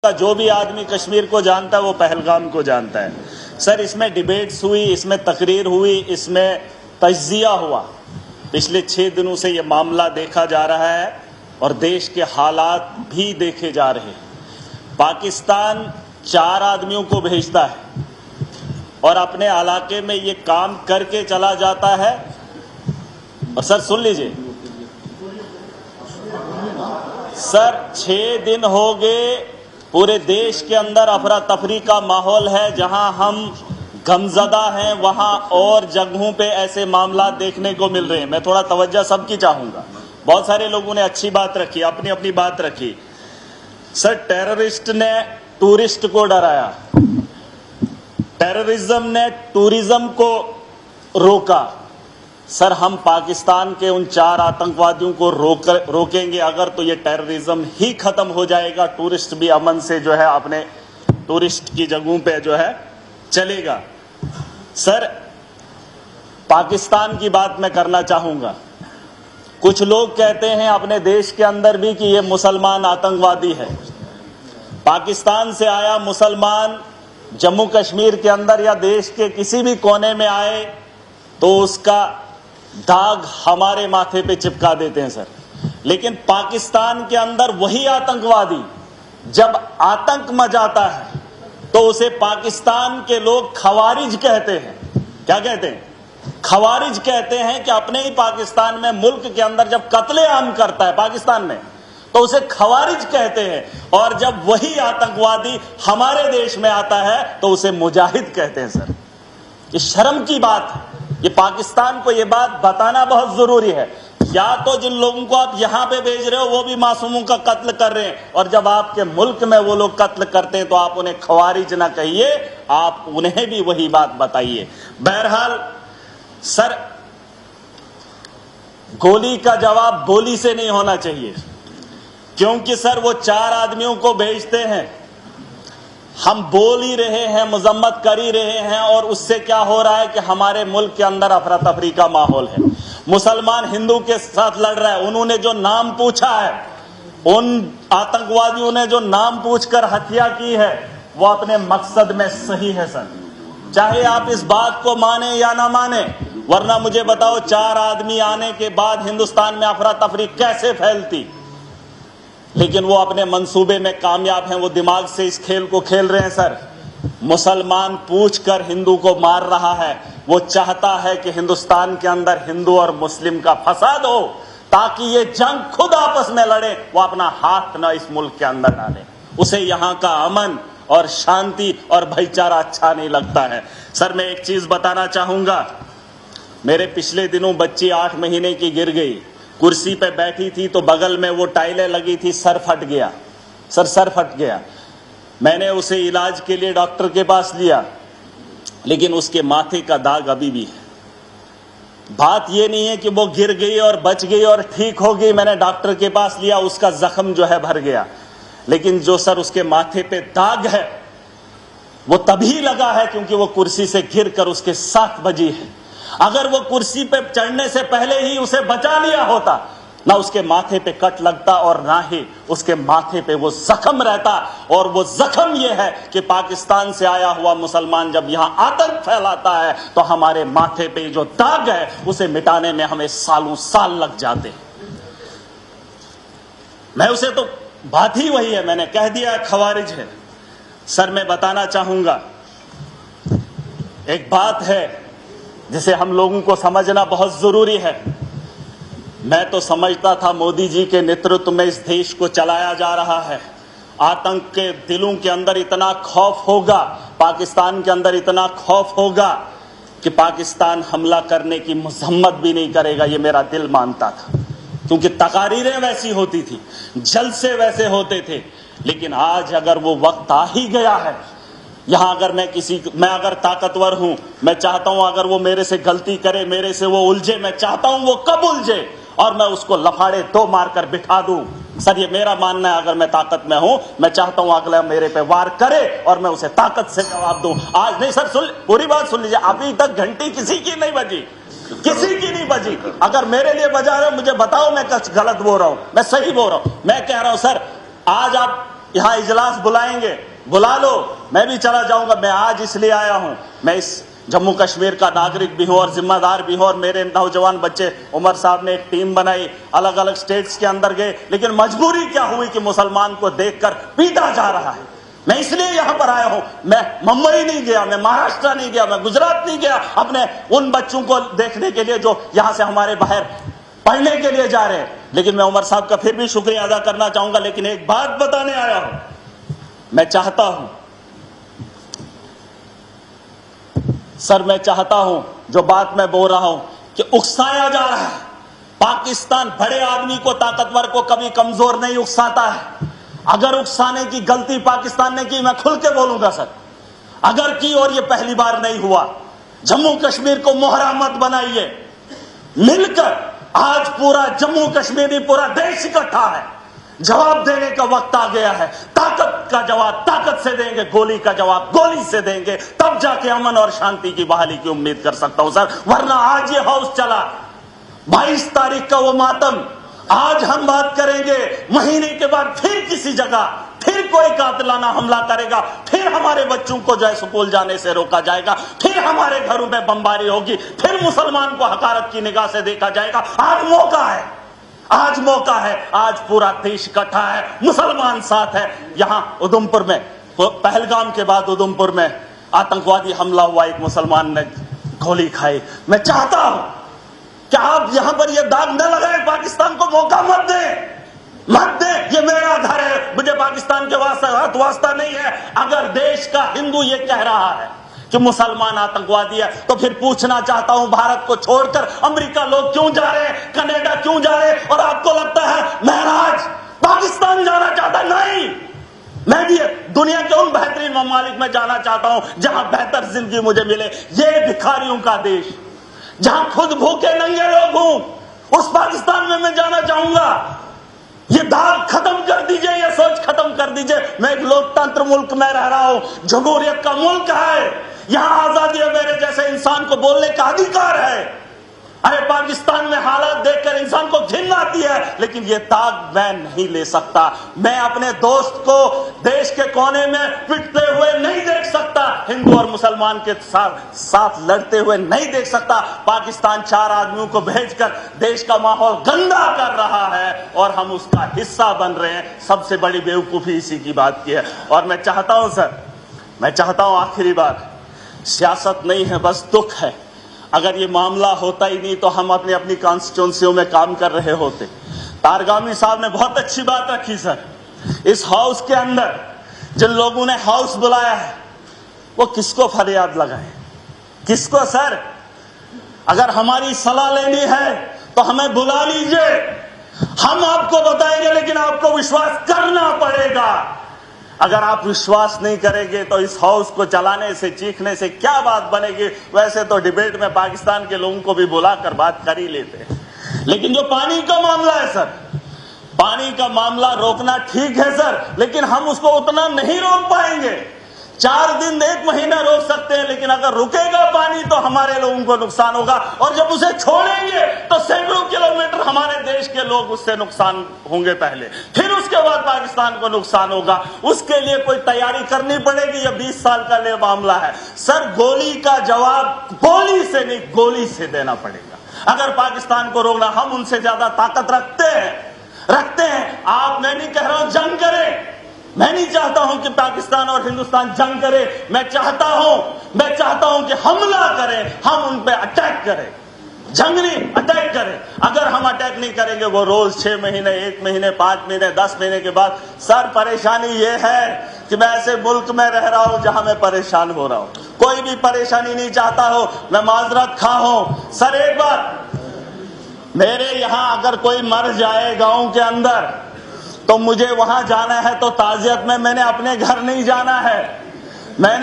جو بھی آدمی کشمیر کو جانتا ہے وہ پہلگام کو جانتا ہے۔ سر اس میں ڈیبیٹس ہوئی، اس میں تقریر ہوئی، اس میں تجزیہ ہوا۔ پچھلے 6 دنوں سے یہ معاملہ دیکھا جا رہا ہے اور دیش کے حالات بھی دیکھے جا رہے ہیں۔ پاکستان 4 آدمیوں کو بھیجتا ہے اور اپنے علاقے میں یہ کام کر کے چلا جاتا ہے۔ اور سر سن لیجئے، سر 6 دن ہو گئے پورے دیش کے اندر افراتفری کا ماحول ہے۔ جہاں ہم غمزدہ ہیں وہاں اور جگہوں پہ ایسے معاملات دیکھنے کو مل رہے ہیں۔ میں تھوڑا توجہ سب کی چاہوں گا۔ بہت سارے لوگوں نے اچھی بات رکھی، اپنی اپنی بات رکھی۔ سر ٹیررسٹ نے ٹورسٹ کو ڈرایا، ٹیررزم نے ٹورزم کو روکا۔ سر ہم پاکستان کے ان 4 آتنکوادیوں کو روکیں گے اگر تو یہ ٹیررزم ہی ختم ہو جائے گا، ٹورسٹ بھی امن سے جو ہے اپنے ٹورسٹ کی جگہوں پہ جو ہے چلے گا۔ سر پاکستان کی بات میں کرنا چاہوں گا۔ کچھ لوگ کہتے ہیں اپنے دیش کے اندر بھی کہ یہ مسلمان آتنکوادی ہے۔ پاکستان سے آیا مسلمان جموں کشمیر کے اندر یا دیش کے کسی بھی کونے میں آئے تو اس کا داغ ہمارے ماتھے پہ چپکا دیتے ہیں سر۔ لیکن پاکستان کے اندر وہی آتنکوادی جب آتنک مچاتا ہے تو اسے پاکستان کے لوگ خوارج کہتے ہیں۔ کیا کہتے ہیں؟ خوارج کہتے ہیں کہ اپنے ہی پاکستان میں ملک کے اندر جب قتل عام کرتا ہے پاکستان میں تو اسے خوارج کہتے ہیں، اور جب وہی آتنکوادی ہمارے دیش میں آتا ہے تو اسے مجاہد کہتے ہیں سر۔ یہ شرم کی بات ہے۔ یہ پاکستان کو یہ بات بتانا بہت ضروری ہے۔ یا تو جن لوگوں کو آپ یہاں پہ بھیج رہے ہو وہ بھی معصوموں کا قتل کر رہے ہیں، اور جب آپ کے ملک میں وہ لوگ قتل کرتے ہیں تو آپ انہیں خوارج نہ کہیے، آپ انہیں بھی وہی بات بتائیے۔ بہرحال سر گولی کا جواب گولی سے نہیں ہونا چاہیے، کیونکہ سر وہ 4 آدمیوں کو بھیجتے ہیں، ہم بول ہی رہے ہیں، مذمت کر ہی رہے ہیں، اور اس سے کیا ہو رہا ہے کہ ہمارے ملک کے اندر افراتفری کا ماحول ہے۔ مسلمان ہندو کے ساتھ لڑ رہا ہے، انہوں نے جو نام پوچھا ہے، ان آتنکوادیوں نے جو نام پوچھ کر ہتیا کی ہے وہ اپنے مقصد میں صحیح ہے سر، چاہے آپ اس بات کو مانیں یا نہ مانیں۔ ورنہ مجھے بتاؤ 4 آدمی آنے کے بعد ہندوستان میں افراتفری کیسے پھیلتی؟ لیکن وہ اپنے منصوبے میں کامیاب ہیں، وہ دماغ سے اس کھیل کو کھیل رہے ہیں سر۔ مسلمان پوچھ کر ہندو کو مار رہا ہے، وہ چاہتا ہے کہ ہندوستان کے اندر ہندو اور مسلم کا فساد ہو تاکہ یہ جنگ خود آپس میں لڑیں، وہ اپنا ہاتھ نہ اس ملک کے اندر ڈالے۔ اسے یہاں کا امن اور شانتی اور بھائی چارہ اچھا نہیں لگتا ہے۔ سر میں ایک چیز بتانا چاہوں گا، میرے پچھلے دنوں بچی 8 مہینے کی گر گئی، کرسی پہ بیٹھی تھی تو بغل میں وہ ٹائلیں لگی تھی، سر پھٹ گیا سر، سر پھٹ گیا۔ میں نے اسے علاج کے لیے ڈاکٹر کے پاس لیا، لیکن اس کے ماتھے کا داغ ابھی بھی ہے۔ بات یہ نہیں ہے کہ وہ گر گئی اور بچ گئی اور ٹھیک ہو گئی، میں نے ڈاکٹر کے پاس لیا، اس کا زخم جو ہے بھر گیا، لیکن جو سر اس کے ماتھے پہ داغ ہے وہ تبھی لگا ہے کیونکہ وہ کرسی سے گر کر اس کے ساتھ بجی ہے۔ اگر وہ کرسی پہ چڑھنے سے پہلے ہی اسے بچا لیا ہوتا، نہ اس کے ماتھے پہ کٹ لگتا اور نہ ہی اس کے ماتھے پہ وہ زخم رہتا۔ اور وہ زخم یہ ہے کہ پاکستان سے آیا ہوا مسلمان جب یہاں آتنک پھیلاتا ہے تو ہمارے ماتھے پہ جو داغ ہے اسے مٹانے میں ہمیں سالوں سال لگ جاتے ہیں۔ میں اسے تو بات ہی وہی ہے، میں نے کہہ دیا خوارج ہے۔ سر میں بتانا چاہوں گا، ایک بات ہے جسے ہم لوگوں کو سمجھنا بہت ضروری ہے۔ میں تو سمجھتا تھا مودی جی کے نیترتو میں اس دیش کو چلایا جا رہا ہے، آتنک کے دلوں کے اندر اتنا خوف ہوگا، پاکستان کے اندر اتنا خوف ہوگا کہ پاکستان حملہ کرنے کی مذمت بھی نہیں کرے گا، یہ میرا دل مانتا تھا، کیونکہ تقاریریں ویسی ہوتی تھی، جلسے ویسے ہوتے تھے۔ لیکن آج اگر وہ وقت آ ہی گیا ہے، یہاں اگر میں اگر طاقتور ہوں، میں چاہتا ہوں اگر وہ میرے سے غلطی کرے، میرے سے وہ الجھے، میں چاہتا ہوں وہ کب الجھے اور میں اس کو لفاڑے 2 مار کر بٹھا دوں۔ سر یہ میرا ماننا ہے، اگر میں طاقت میں ہوں میں چاہتا ہوں اگلا میرے پہ وار کرے اور میں اسے طاقت سے جواب دوں۔ آج نہیں سر، پوری بات سن لیجیے، ابھی تک گھنٹی کسی کی نہیں بجی، کسی کی نہیں بجی۔ اگر میرے لیے بجا رہے ہو مجھے بتاؤ میں غلط بول رہا ہوں، میں صحیح بول رہا ہوں۔ میں کہہ رہا ہوں سر، آج آپ یہاں اجلاس بلائیں گے بلا لو، میں بھی چلا جاؤں گا۔ میں آج اس لیے آیا ہوں، میں اس جموں کشمیر کا ناگرک بھی ہوں اور ذمہ دار بھی ہوں، اور میرے نوجوان بچے عمر صاحب نے ایک ٹیم بنائی، الگ الگ سٹیٹس کے اندر گئے، لیکن مجبوری کیا ہوئی کہ مسلمان کو دیکھ کر پیٹا جا رہا ہے۔ میں اس لیے یہاں پر آیا ہوں، میں ممبئی نہیں گیا، میں مہاراشٹر نہیں گیا، میں گجرات نہیں گیا اپنے ان بچوں کو دیکھنے کے لیے جو یہاں سے ہمارے باہر پڑھنے کے لیے جا رہے ہیں، لیکن میں عمر صاحب کا پھر بھی شکریہ ادا کرنا چاہوں گا۔ لیکن ایک بات بتانے آیا ہوں، میں چاہتا ہوں سر، میں چاہتا ہوں جو بات میں بول رہا ہوں کہ اکسایا جا رہا ہے، پاکستان بڑے آدمی کو، طاقتور کو کبھی کمزور نہیں اکساتا ہے۔ اگر اکسانے کی غلطی پاکستان نے کی، میں کھل کے بولوں گا سر، اگر کی، اور یہ پہلی بار نہیں ہوا، جموں کشمیر کو مہرا مت بنائیے، مل کر آج پورا جموں کشمیری، پورا دیش اکٹھا ہے، جواب دینے کا وقت آ گیا ہے۔ طاقت کا جواب طاقت سے دیں گے، گولی کا جواب گولی سے دیں گے، تب جا کے امن اور شانتی کی بحالی کی امید کر سکتا ہوں سر، ورنہ آج یہ ہاؤس چلا 22 تاریخ کا وہ ماتم، آج ہم بات کریں گے، مہینے کے بعد پھر کسی جگہ پھر کوئی قاتلانہ حملہ کرے گا، پھر ہمارے بچوں کو جو ہے سکول جانے سے روکا جائے گا، پھر ہمارے گھروں میں بمباری ہوگی، پھر مسلمان کو حقارت کی نگاہ سے دیکھا جائے گا۔ آج موقع ہے، آج موقع ہے، آج پورا دیش اکٹھا ہے، مسلمان ساتھ ہے۔ یہاں ادھمپور میں، پہلگام کے بعد ادھمپور میں آتنکوادی حملہ ہوا، ایک مسلمان نے گولی کھائی۔ میں چاہتا ہوں کہ آپ یہاں پر یہ داغ نہ لگائیں، پاکستان کو موقع مت دیں، مت دیں، یہ میرا گھر ہے، مجھے پاکستان کے واسطہ نہیں ہے۔ اگر دیش کا ہندو یہ کہہ رہا ہے کہ مسلمان آتنکوادی ہے، تو پھر پوچھنا چاہتا ہوں، بھارت کو چھوڑ کر امریکہ لوگ کیوں جا رہے ہیں، کینیڈا کیوں جا رہے ہیں، اور آپ کو لگتا ہے مہراج پاکستان جانا چاہتا ہے؟ نہیں، میں بھی دنیا کے ان بہترین ممالک میں جانا چاہتا ہوں جہاں بہتر زندگی مجھے ملے۔ یہ بھکاریوں کا دیش جہاں خود بھوکے ننگے لوگ ہوں، اس پاکستان میں جانا چاہوں گا۔ یہ داغ ختم کر دیجئے، یہ سوچ ختم کر دیجئے۔ میں ایک لوکتنتر ملک میں رہ رہا ہوں، جمہوریت کا ملک ہے، یہاں آزادی ہے، میرے جیسے انسان کو بولنے کا ادھیکار ہے۔ ارے پاکستان میں حالات دیکھ کر انسان کو گھن آتی ہے، لیکن یہ داغ میں نہیں لے سکتا۔ میں اپنے دوست کو دیش کے کونے میں پٹتے ہوئے نہیں دیکھ سکتا، ہندو اور مسلمان کے ساتھ لڑتے ہوئے نہیں دیکھ سکتا۔ پاکستان 4 آدمیوں کو بھیج کر دیش کا ماحول گندا کر رہا ہے اور ہم اس کا حصہ بن رہے ہیں۔ سب سے بڑی بیوقوفی اسی کی بات کی ہے۔ اور میں چاہتا ہوں سر، میں چاہتا ہوں آخری بات، سیاست نہیں ہے، بس دکھ ہے۔ اگر یہ معاملہ ہوتا ہی نہیں تو ہم اپنی کانسٹیٹوئنسیوں میں کام کر رہے ہوتے۔ تارگامی صاحب نے بہت اچھی بات رکھی سر، اس ہاؤس کے اندر جن لوگوں نے ہاؤس بلایا ہے وہ کس کو فریاد لگائیں، کس کو سر؟ اگر ہماری صلاح لینی ہے تو ہمیں بلا لیجئے، ہم آپ کو بتائیں گے، لیکن آپ کو وشواس کرنا پڑے گا۔ اگر آپ وشواس نہیں کریں گے تو اس ہاؤس کو چلانے سے، چیخنے سے کیا بات بنے گی؟ ویسے تو ڈیبیٹ میں پاکستان کے لوگوں کو بھی بلا کر بات کر ہی لیتے ہیں، لیکن جو پانی کا معاملہ ہے سر، پانی کا معاملہ روکنا ٹھیک ہے سر، لیکن ہم اس کو اتنا نہیں روک پائیں گے۔ 4 دن 1 مہینہ روک سکتے ہیں، لیکن اگر رکے گا پانی تو ہمارے لوگوں کو نقصان ہوگا، اور جب اسے چھوڑیں گے تو سینکڑوں کلومیٹر ہمارے دیش کے لوگ اس سے نقصان ہوں گے پہلے، پھر اس کے بعد پاکستان کو نقصان ہوگا۔ اس کے لیے کوئی تیاری کرنی پڑے گی، یہ 20 سال کا لے معاملہ ہے سر۔ گولی کا جواب گولی سے نہیں، گولی سے دینا پڑے گا۔ اگر پاکستان کو روکنا، ہم ان سے زیادہ طاقت رکھتے ہیں۔ آپ، میں نہیں کہہ رہا ہوں جنگ کریں، میں نہیں چاہتا ہوں کہ پاکستان اور ہندوستان جنگ کرے، میں چاہتا ہوں کہ حملہ کریں، ہم ان پہ اٹیک کریں، جنگ نہیں، اٹیک کریں۔ اگر ہم اٹیک نہیں کریں گے، وہ روز 6 مہینے، 1 مہینے، 5 مہینے، 10 مہینے کے بعد سر، پریشانی یہ ہے کہ میں ایسے ملک میں رہ رہا ہوں جہاں میں پریشان ہو رہا ہوں۔ کوئی بھی پریشانی نہیں چاہتا ہو، میں معذرت خواہ ہوں سر۔ ایک بات، میرے یہاں اگر کوئی مر جائے گاؤں کے اندر تو مجھے وہاں جانا ہے تو تعزیت میں نے اپنے گھر نہیں جانا ہے، میں نے